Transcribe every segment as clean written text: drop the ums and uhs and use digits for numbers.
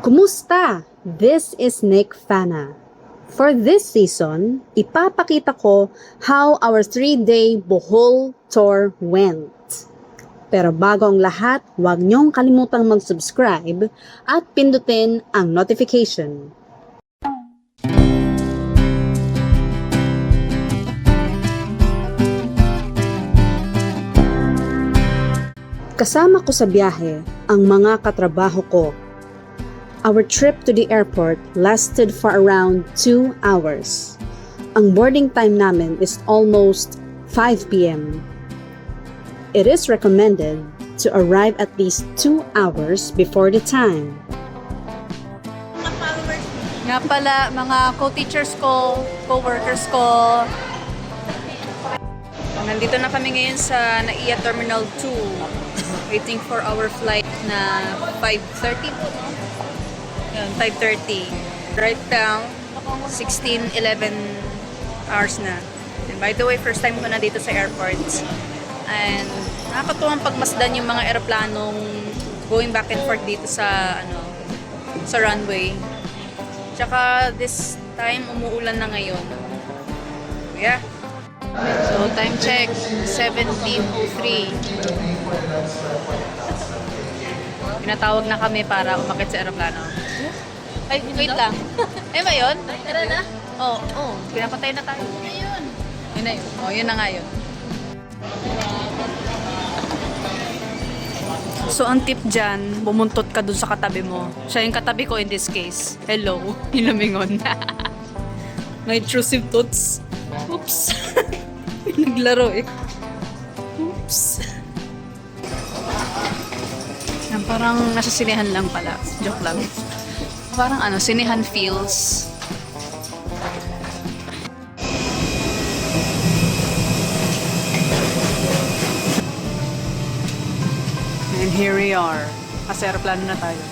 Kumusta? This is Nick Fana. For this season, ipapakita ko how our 3-day Bohol tour went. Pero bago ang lahat, huwag niyong kalimutang mag-subscribe at pindutin ang notification. Kasama ko sa biyahe ang mga katrabaho ko. Our trip to the airport lasted for around 2 hours. Ang boarding time namin is almost 5 p.m. It is recommended to arrive at least 2 hours before the time. Nga pala, mga co-teachers ko, co-workers ko. Nandito na kami ngayon sa NAIA Terminal 2. Waiting for our flight na 5:30 po, no? Yun, 5:30. Right now, 11 hours na. And by the way, first time ko na dito sa airport. And nakakatuwang pagmasdan yung mga eroplanong going back and forth dito sa sa runway. Tsaka this time umuulan na ngayon. Yeah. So time check 17:03. Pinatawag na kami para umakit sa eroplano. Ay, wait lang. Eh ba yun? Tara na. Oo, pinapatay na tayo. Ayun. Yun na yun. Yun na nga yun. So, ang tip dyan, bumuntot ka dun sa katabi mo. Siya yung katabi ko in this case. Hello, yung lumingon. May intrusive thoughts. Oops. Naglaro eh. Oops. Yan, parang nasa sinihan lang pala. Joke lang. Parang sinihan feels. And here we are. Kasi aeroplano na tayo.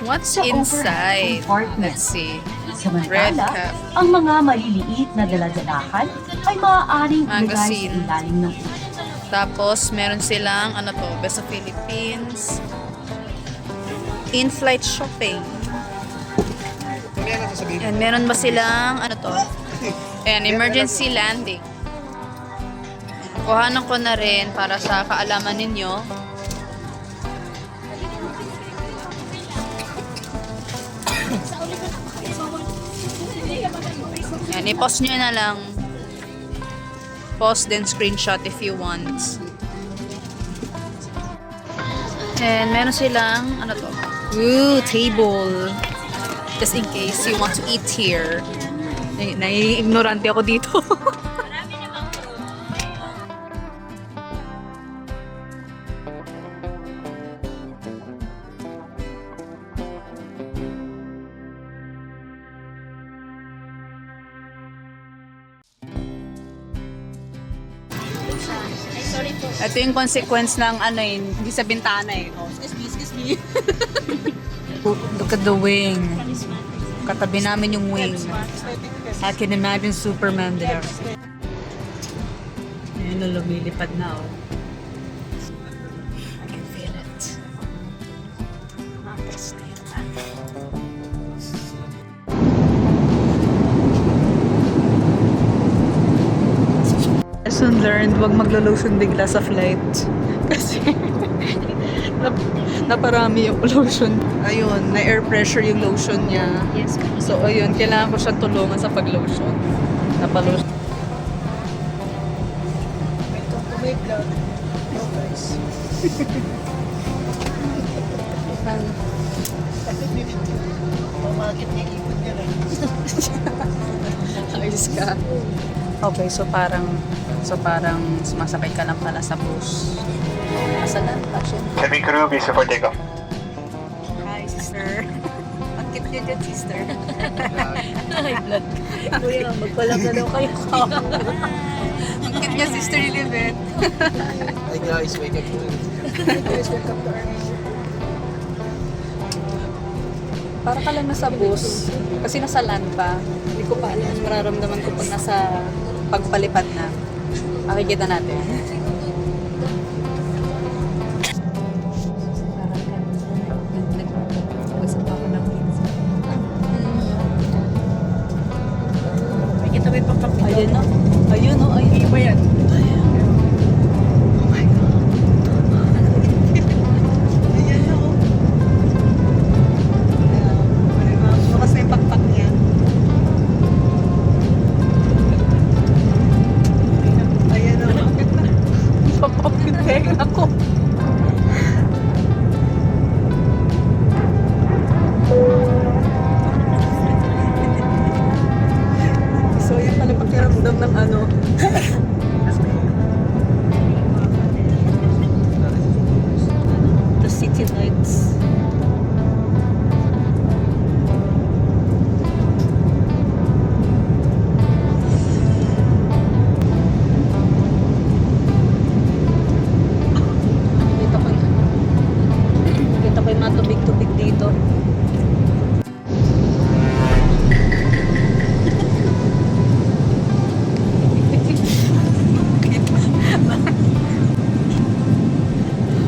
What's inside? Let's see. Red Samantala, cap. ang mga maliliit na daladalahan ay maaaring ilagay sa Magazine. ilalim ng ulo. Tapos, meron silang, Best of Philippines. In-flight shopping. And meron ba silang, Ayan, emergency landing. Kuhanan ko na rin para sa kaalaman ninyo. Yan, i-pause nyo na lang. Pause then screenshot if you want. And meron silang, Ooh, table. Just in case you want to eat here. Nai-ignorante ako dito. Ito yung consequence ng hindi sa bintana eh. Oh, excuse me. Look at the wing. Katabi namin yung wing. I can imagine Superman there. Ayun, lumilipad na oh. I can feel it. Lesson learned, wag maglo-lotion bigla sa flight. Kasi naparami yung lotion. Ayun, na air pressure yung lotion niya. Yes. So ayun, kailangan ko siyang tulungan sa pag-lotion. Napalotion. May vlog. No guys. Pamakit niya ipon niya lang. Ayos ka. Okay, so parang sumasakay ka lang pala sa bus. Nasa land pa siya. Cabin crew, visa for takeoff. Hi, sister. Ang cute niya dyan, sister. High blood. Kuya, magpalag na daw kayo. Ang cute niya, sister Lilibet. Hi guys, wake up po. Guys, welcome to our Para ka lang nasa bus. Kasi nasa land pa. Hindi ko pa alam yung mararamdaman ko pag nasa pagpalipad na. Makikita natin. Nakikita mo yung pakpak nito. Ayun, no? Ayun, no? Ayun. Iba yan. Bukas na yung pakpak niya. Ayan, no? Papapinteng ako. So, yun pala pakiramdam ng ano. The city lights. Kita ko yung mga tubig-tubig dito.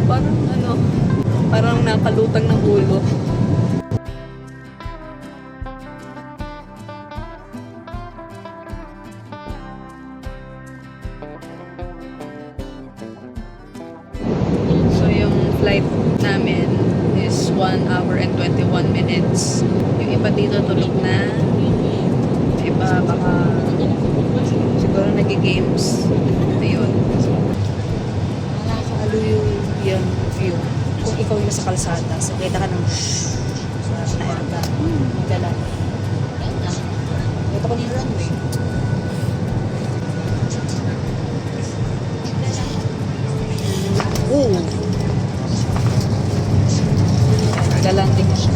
Parang ano, parang nakalutang ng ulo. So yung flight namin is 1 hour and 21 minutes. Yung iba dito tulog na. Yung iba baka siguro nag-games. Ayun. Nakakaalo yung view. Kung ikaw yung nasa kalsada, so kita ka ng sa aircon. Magdala. Kita ko yung runway. Oo. Galanding na siya.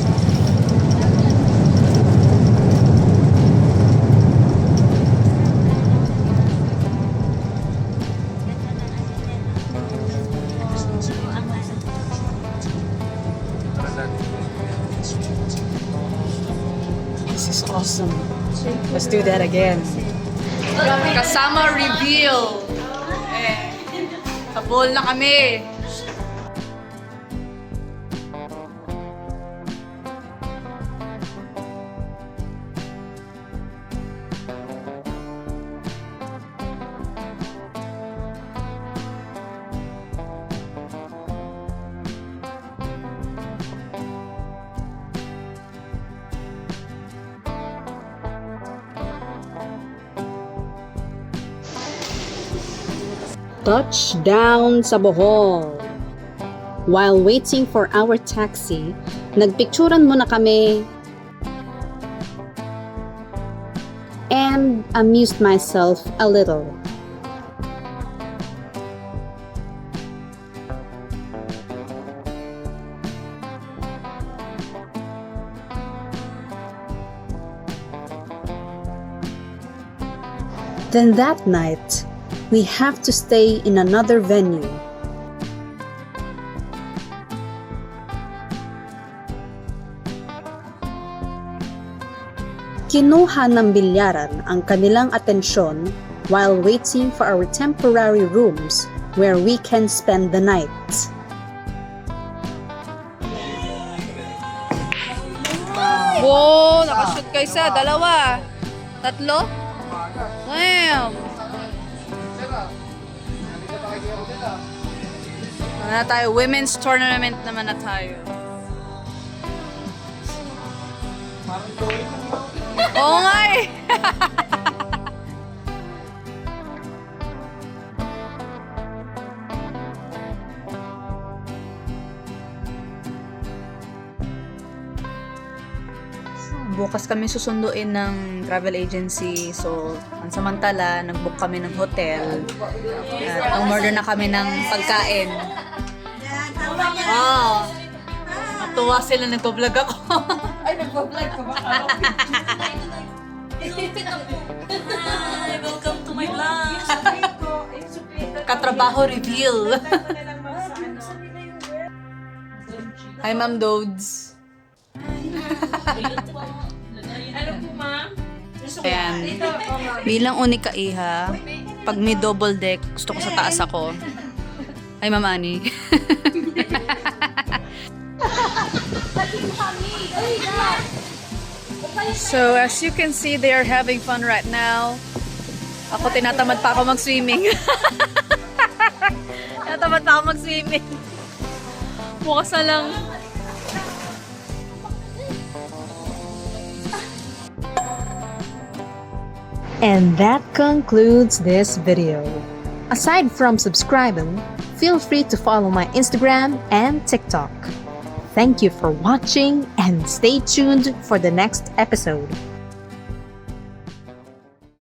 This is awesome. Let's do that again. Kasama reveal. Kabol na kami. Touchdown sa Bohol. While waiting for our taxi, nagpicturan muna kami and amused myself a little. Then that night, we have to stay in another venue. Kinuha ng bilyaran ang kanilang atensyon while waiting for our temporary rooms where we can spend the night. Wow, nakashoot kayo sa dalawa. Tatlo? Wow. Ano na tayo? Women's tournament naman na tayo. Oo nga eh. Bukas kami susunduin ng travel agency. So, ang samantala, nag-book kami ng hotel. At umorder na kami ng pagkain. Wow! Natuwa sila, nag-vlog ako. Ay, nag-vlog ka ba? Hi, welcome to my vlog. Katrabaho reveal. Hi, Ma'am Dodes. Ano po, ma'am? Gusto Ayan. Bilang unika iha, pag may double deck, gusto ko sa taas ako. Ay, Ma'am Ani. So, as you can see, they are having fun right now. Ako, tinatamad pa ako mag-swimming. Tinatamad pa ako mag-swimming. Bukas na lang. And that concludes this video. Aside from subscribing, feel free to follow my Instagram and TikTok. Thank you for watching and stay tuned for the next episode.